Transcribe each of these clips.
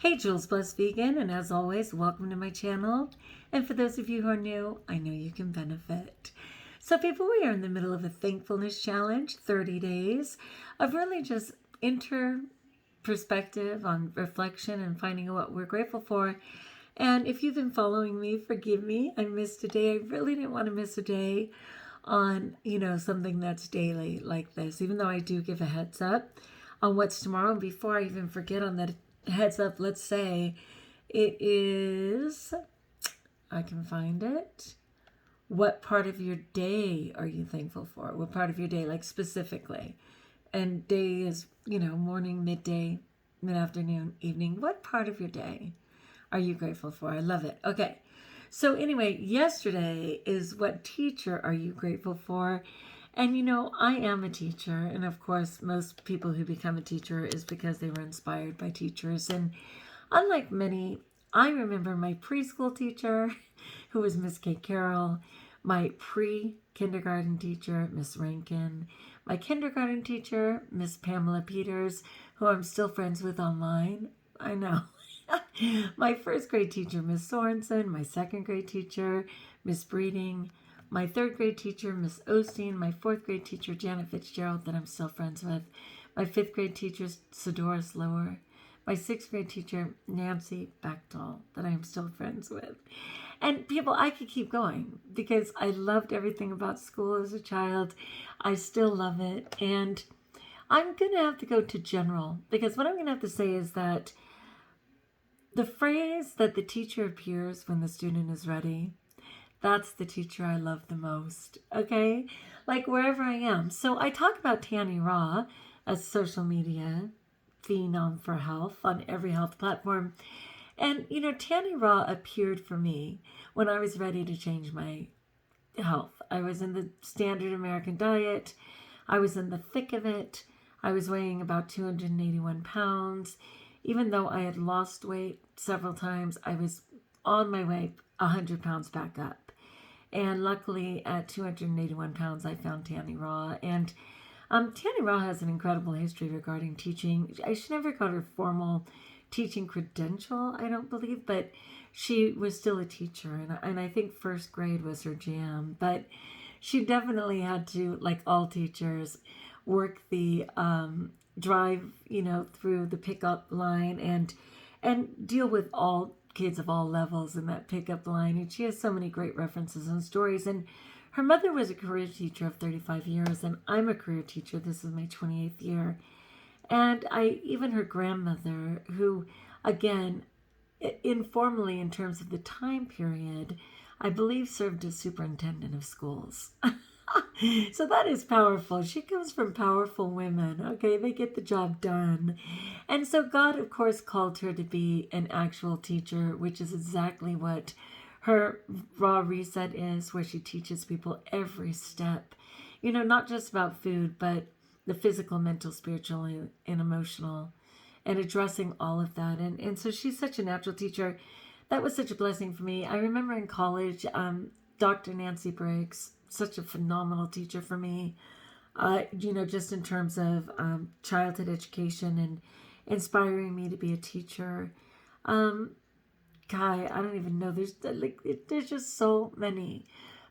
Hey, Jules Blessed Vegan, and as always, welcome to my channel. And for those of you who are new, I know you can benefit. So people, we are in the middle of a thankfulness challenge, 30 days of really just perspective on reflection and finding what we're grateful for. And if you've been following me, forgive me, I missed a day. I really didn't want to miss a day on, something that's daily like this, even though I do give a heads up on what's tomorrow. And before I even forget on that heads up, let's say it is, I can find it. What part of your day are you thankful for? What part of your day, like specifically? And day is, morning, midday, mid-afternoon, evening. What part of your day are you grateful for? I love it. Okay. So anyway, yesterday is what teacher are you grateful for? And I am a teacher, and of course, most people who become a teacher is because they were inspired by teachers. And unlike many, I remember my preschool teacher, who was Miss Kay Carroll, my pre-kindergarten teacher, Miss Rankin, my kindergarten teacher, Miss Pamela Peters, who I'm still friends with online. I know. My first grade teacher, Miss Sorensen, my second grade teacher, Miss Breeding, my third grade teacher, Miss Osteen, my fourth grade teacher, Janet Fitzgerald, that I'm still friends with, my fifth grade teacher, Sedoris Lower, my sixth grade teacher, Nancy Bechtel, that I am still friends with. And people, I could keep going because I loved everything about school as a child. I still love it. And I'm going to have to go to general because what I'm going to have to say is that the phrase that the teacher appears when the student is ready, that's the teacher I love the most, okay? Like wherever I am. So I talk about Tani Raw, a social media phenom for health on every health platform. And, Tani Raw appeared for me when I was ready to change my health. I was in the standard American diet. I was in the thick of it. I was weighing about 281 pounds. Even though I had lost weight several times, I was on my way 100 pounds back up. And luckily, at 281 pounds, I found Tani Raw. And Tani Raw has an incredible history regarding teaching. She never got her formal teaching credential, I don't believe, but she was still a teacher. And I think first grade was her jam. But she definitely had to, like all teachers, work the drive, through the pickup line and deal with all kids of all levels in that pickup line. And she has so many great references and stories. And her mother was a career teacher of 35 years, and I'm a career teacher. This is my 28th year. And even her grandmother, who, again, informally in terms of the time period, I believe served as superintendent of schools. So that is powerful. She comes from powerful women, okay? They get the job done. And so God, of course, called her to be an actual teacher, which is exactly what her Raw Reset is, where she teaches people every step, not just about food, but the physical, mental, spiritual, and emotional, and addressing all of that. And so she's such a natural teacher. That was such a blessing for me. I remember in college, Dr. Nancy Briggs, such a phenomenal teacher for me, just in terms of childhood education and inspiring me to be a teacher. I don't even know. There's just so many.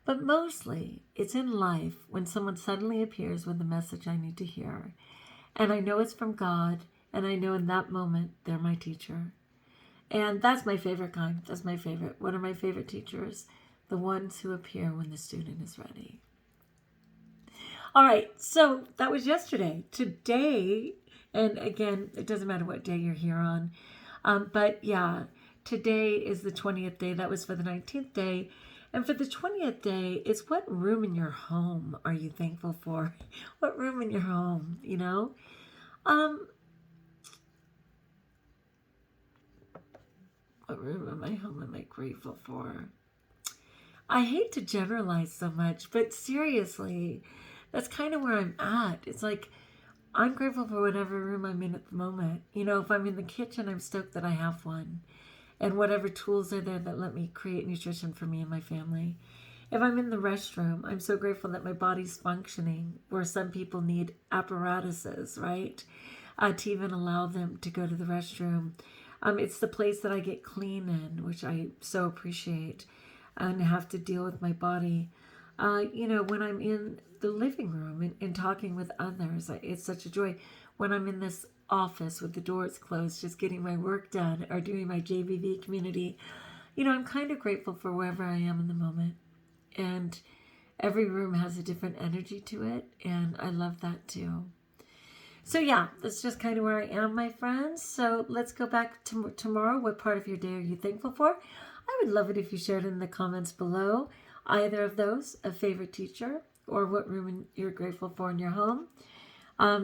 But mostly, it's in life when someone suddenly appears with the message I need to hear. And I know it's from God, and I know in that moment, they're my teacher. And that's my favorite kind. That's my favorite. One of my favorite teachers. The ones who appear when the student is ready. All right, so that was yesterday. Today, and again, it doesn't matter what day you're here on, but yeah, today is the 20th day. That was for the 19th day. And for the 20th day, it's what room in your home are you thankful for? What room in your home, What room in my home am I grateful for? I hate to generalize so much, but seriously, that's kind of where I'm at. It's like, I'm grateful for whatever room I'm in at the moment. If I'm in the kitchen, I'm stoked that I have one. And whatever tools are there that let me create nutrition for me and my family. If I'm in the restroom, I'm so grateful that my body's functioning, where some people need apparatuses, right? To even allow them to go to the restroom. It's the place that I get clean in, which I so appreciate, and have to deal with my body. When I'm in the living room and talking with others, it's such a joy. When I'm in this office with the doors closed, just getting my work done or doing my JVV community, I'm kind of grateful for wherever I am in the moment. And every room has a different energy to it, and I love that too. So yeah, that's just kind of where I am, my friends. So let's go back to tomorrow. What part of your day are you thankful for? I would love it if you shared in the comments below either of those, a favorite teacher, or what room you're grateful for in your home.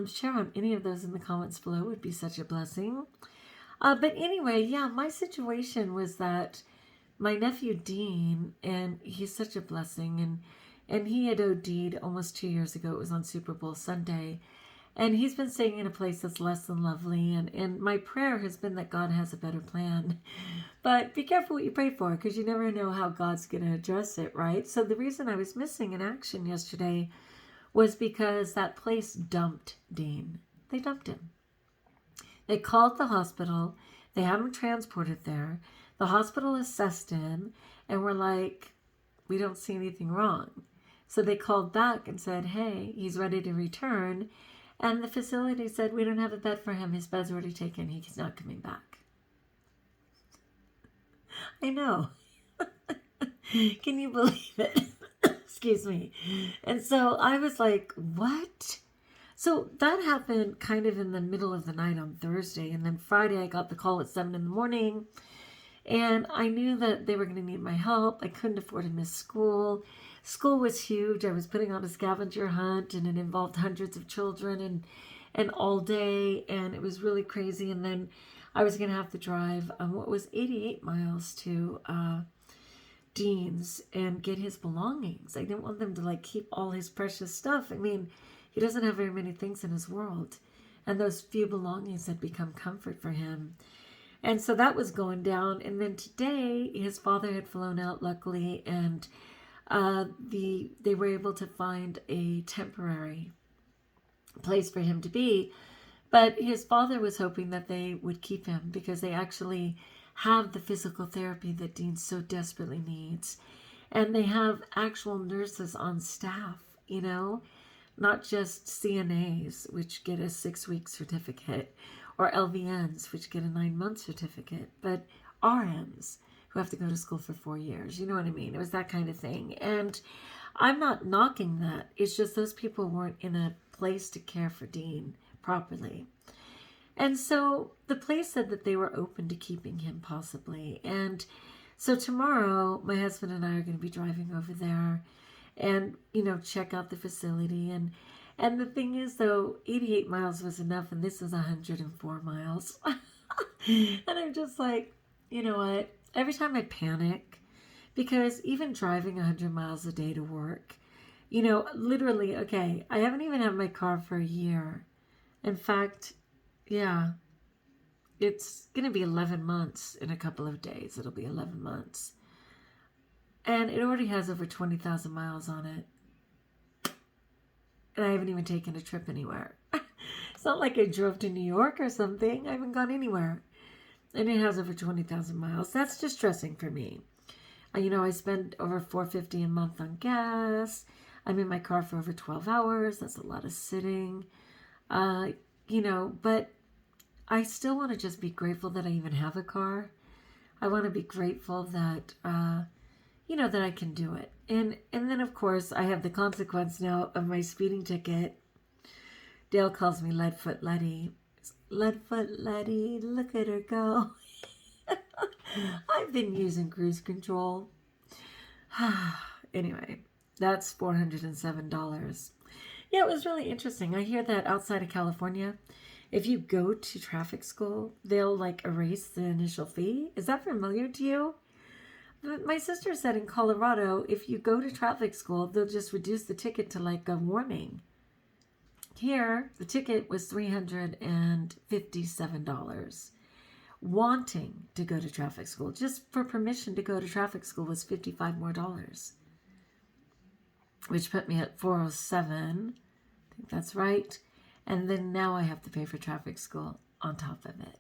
Share on any of those in the comments below would be such a blessing. But anyway, yeah, my situation was that my nephew Dean, and he's such a blessing, and he had OD'd almost 2 years ago. It was on Super Bowl Sunday. And he's been staying in a place that's less than lovely. And my prayer has been that God has a better plan. But be careful what you pray for, because you never know how God's going to address it, right? So the reason I was missing in action yesterday was because that place dumped Dean. They dumped him. They called the hospital. They have him transported there. The hospital assessed him and were like, we don't see anything wrong. So they called back and said, hey, he's ready to return. And the facility said, we don't have a bed for him. His bed's already taken. He's not coming back. I know. Can you believe it? Excuse me. And so I was like, what? So that happened kind of in the middle of the night on Thursday. And then Friday, I got the call at 7 in the morning. And I knew that they were going to need my help. I couldn't afford to miss school. School was huge. I was putting on a scavenger hunt, and it involved hundreds of children and all day, and it was really crazy. And then I was going to have to drive what was 88 miles to Dean's and get his belongings. I didn't want them to like keep all his precious stuff. I mean, he doesn't have very many things in his world, and those few belongings had become comfort for him. And so that was going down. And then today, his father had flown out, luckily, and they were able to find a temporary place for him to be. But his father was hoping that they would keep him because they actually have the physical therapy that Dean so desperately needs. And they have actual nurses on staff, not just CNAs, which get a 6-week certificate, or LVNs, which get a 9-month certificate, but RNs who have to go to school for 4 years. You know what I mean? It was that kind of thing. And I'm not knocking that. It's just those people weren't in a place to care for Dean properly. And so the place said that they were open to keeping him possibly. And so tomorrow, my husband and I are going to be driving over there and, check out the facility. And the thing is, though, 88 miles was enough, and this is 104 miles. And I'm just like, you know what? Every time I panic, because even driving 100 miles a day to work, literally, okay, I haven't even had my car for a year. In fact, yeah, it's going to be 11 months in a couple of days. It'll be 11 months. And it already has over 20,000 miles on it. And I haven't even taken a trip anywhere. It's not like I drove to New York or something. I haven't gone anywhere. And it has over 20,000 miles. That's distressing for me. I spend over $450 a month on gas. I'm in my car for over 12 hours. That's a lot of sitting. But I still want to just be grateful that I even have a car. I want to be grateful that, that I can do it. And then, of course, I have the consequence now of my speeding ticket. Dale calls me Leadfoot Letty. Leadfoot Letty, look at her go. I've been using cruise control. Anyway, that's $407. Yeah, it was really interesting. I hear that outside of California, if you go to traffic school, they'll erase the initial fee. Is that familiar to you? My sister said in Colorado, if you go to traffic school, they'll just reduce the ticket to a warning. Here, the ticket was $357. Wanting to go to traffic school, just for permission to go to traffic school, was $55 more, which put me at $407. I think that's right. And then now I have to pay for traffic school on top of it.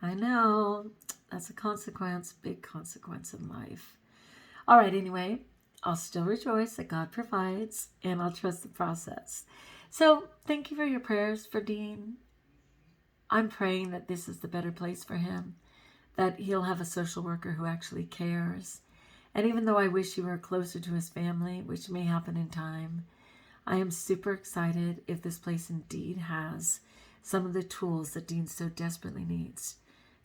I know. That's a consequence, big consequence in life. All right, anyway, I'll still rejoice that God provides, and I'll trust the process. So thank you for your prayers for Dean. I'm praying that this is the better place for him, that he'll have a social worker who actually cares. And even though I wish he were closer to his family, which may happen in time, I am super excited if this place indeed has some of the tools that Dean so desperately needs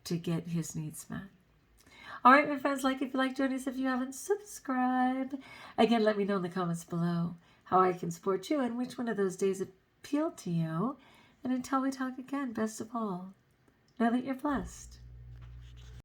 to get his needs met. All right, my friends, if you like, join us if you haven't. Subscribe. Again, let me know in the comments below how I can support you and which one of those days appealed to you. And until we talk again, best of all, know that you're blessed.